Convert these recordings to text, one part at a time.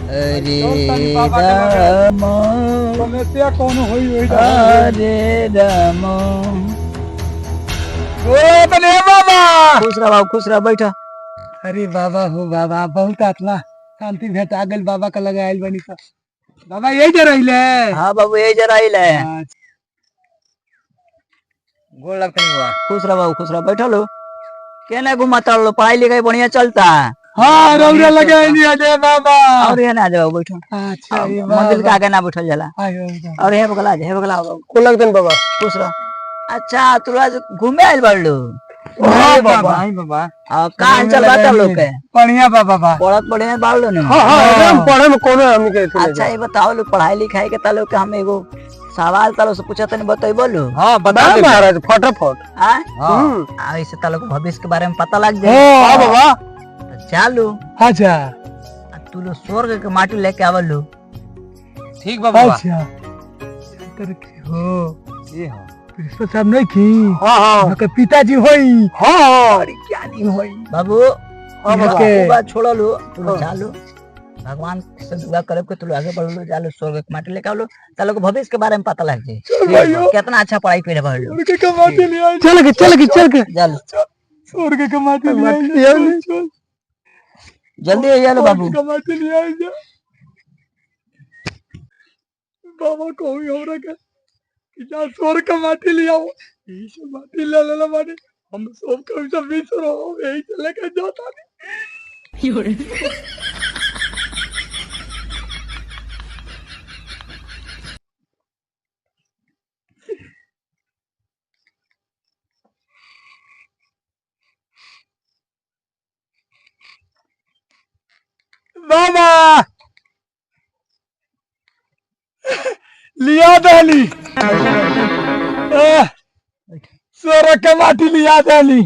अरे राम समस्या कौन होई अरे राम। बने बाबा। खुश रहा बैठा। अरे बाबा हो बाबा, बहुत आत्मा शांति भेटा गल बाबा का लगायल बनी का। बाबा यही जा रही ले। हाँ बाबू यही जरा ही ले। गोड़ लगते नहीं हुआ। खुश रहा बाबू खुश रहा, बैठा लो। केना घुमाता लो, पढ़ाई लिखाई बढ़िया चलता। हाँ रौरा लगाई नहीं अजय बाबा। और ये ना जाओ बैठो। अच्छा मंदिर के आगे ना बैठल जाला। और ये बगला है बगला को लगते हैं बाबा। खुश रह। अच्छा तू आज घूमे आइल बाड़लो। हाँ बाबा हां बाबा। कहां चल बाता लोग के बढ़िया बाबा बा। पढ़त बढ़िया बाड़लो ने। हां एकदम पढ़े में कोनो हमनी के। अच्छा ये बताओ लो, पढ़ाई लिखाई के तालो के हम एगो सवाल तालो से पूछा तनी बताई बोलो। हां बता दे महाराज फटाफट। हां ऐसे तालो के भविष्य के बारे में पता लग जाए। हां बाबा चालू। अच्छा तू लो स्वर्ग के माटी लेके आवलो। ठीक बाबा। अच्छा हो ये हां प्रिंसिपल साहब नहीं की। हां के पिताजी होई। हां अरे ज्ञानी होई बाबू। हां बाबा बात छोड़ लो, तू चालू भगवान से दुआ करे के तू आगे बढ़ लो, चालू स्वर्ग के माटी लेके आवलो तालो के भविष्य के बारे में पता लग जाए। कितना अच्छा पढ़ाई करे बढ़ लो। के माटी ले आई। चल के चल स्वर्ग के माटी ले आई। जल्दी आ जाओ बाबू। कमाते नहीं आए जा बाबा को हमरा के कि जा स्वर्ग का माटी ले आओ। यही से माटी ले लेला माटी हम सब के सब बीच रहो यही से लेके जाता नहीं। बाबा लिया दाली स्वर्ग का माटी लिया दाली।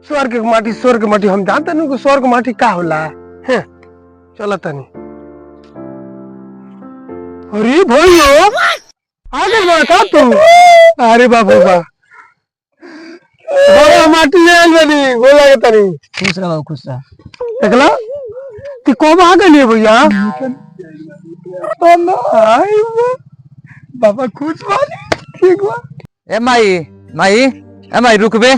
स्वर्ग की माटी हम जानते नहीं कि स्वर्ग माटी का होला है। चलो तनी अरे भैया आगे बढ़ा तू। अरे बाबू बा बड़ा माटी ले आइल बनी गोला के तनी। खुश रह बाबू खुश रह। देखला तू को आ गइल भैया। हाय बाबा खुश बानी ठीक बा। ए माई रुकबे।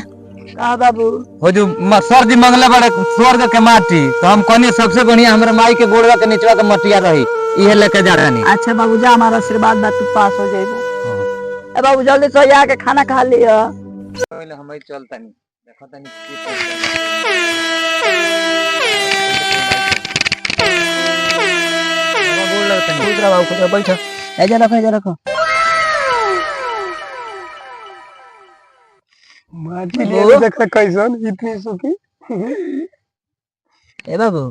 का बाबू हो जो सर जी मंगले बड़े स्वर्ग के माटी, तो हम कहनी सबसे बढ़िया हमरे माई के गोड़वा के नीचवा के मटिया रही, इहे लेके जा रहनी। अच्छा बाबू जा, हमारा आशीर्वाद बा, तू पास हो जाइबो। ए बाबू जल्दी से आके खाना खा लिया। पहले हम ही चलतनी देखो तनी की बोल लगतनी। खुश रह बाबू खुश रह, बैठो एजा रखो। माटी ले देख कैसन इतनी सुखी। ए बाबू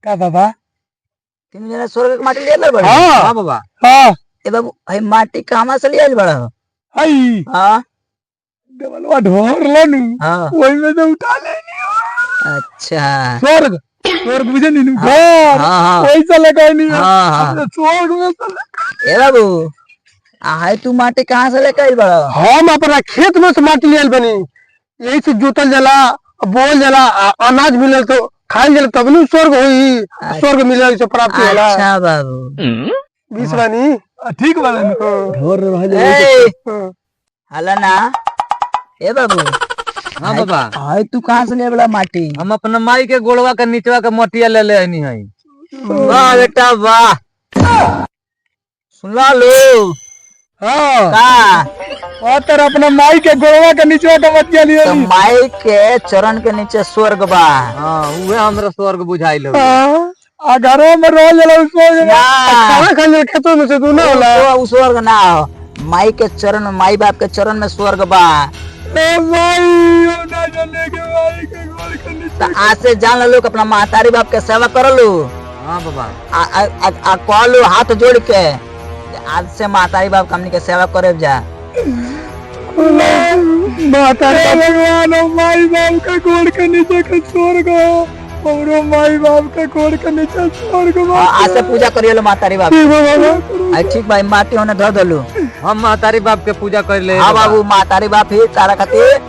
का बाबा तीन जना स्वर्ग के माटी ले ले बड़ा। हां बाबा। हां ए बाबू हई माटी कहां से ले आइल बड़ा। हई हां देवलवा ढोर लेनी। हां ओई में से उठा लेनी। अच्छा स्वर्ग बुझे नहीं घर। हां ओई से लगाई नहीं। हां स्वर्ग में से। ए बाबू हाय तू माटी कहां से लेके आइल बड़ा। हम अपना खेत में से माटी ले आइल बनी, यही से जोतल जाला बोल जाला अनाज मिलल तो खाइल जाला तब नहीं स्वर्ग होई। स्वर्ग मिलल से प्राप्ति होला। अच्छा बाबू बीस रानी ठीक बानी ढोर रह जाए हला ना। ए बाबू हां बाबा हाय तू कहां से ले बड़ा माटी। हम अपना माई के गोड़वा के नीचवा के मटिया ले ले आनी हई। वाह बेटा वाह, सुना लो। हां का और तेरा अपना माई के गोड़वा के नीचे का मटिया लियो। तो माई के चरण के नीचे स्वर्ग बा। हां उहे हमरा स्वर्ग बुझाइल हो। आ घरों में रह जाला उसमें खाना खाने खेतों में से तू ना होला। तो स्वर्ग ना हो, माई के चरण में, माई बाप के चरण में स्वर्ग बा। माई ना जाने के माई के गोड़ के नीचे। तो आज से जान लो कि अपना महतारी बाप के सेवा कर लो। हां बाबा आ कह लो हाथ जोड़ के आज से महतारी बाप हमनी के सेवा करे जा। भगवान माई बाप का गोड़ के नीचे का स्वर्ग हो और माई बाप का गोड़ के नीचे स्वर्ग। आज से पूजा करियो लो महतारी बाप। ठीक है बाबा। ठीक भाई माटी होने धो दो। हम महतारी बाप के पूजा कर ले हाँ बाबू, मातारी बाप ही तारा खातिर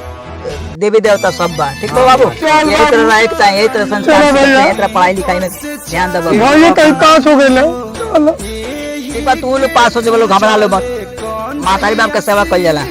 देवी देवता सब बा। ठीक बा बाबू, यही तरह रहे के चाहिए, यही तरह संस्कार चलो भैया। यही तरह पढ़ाई लिखाई में ध्यान दे बाबू। भैया कहीं पास हो गए ना, चलो। ठीक बा, तू लोग पास हो जे, लोग घबरा लो मत, मातारी बाप के सेवा कइल जाला।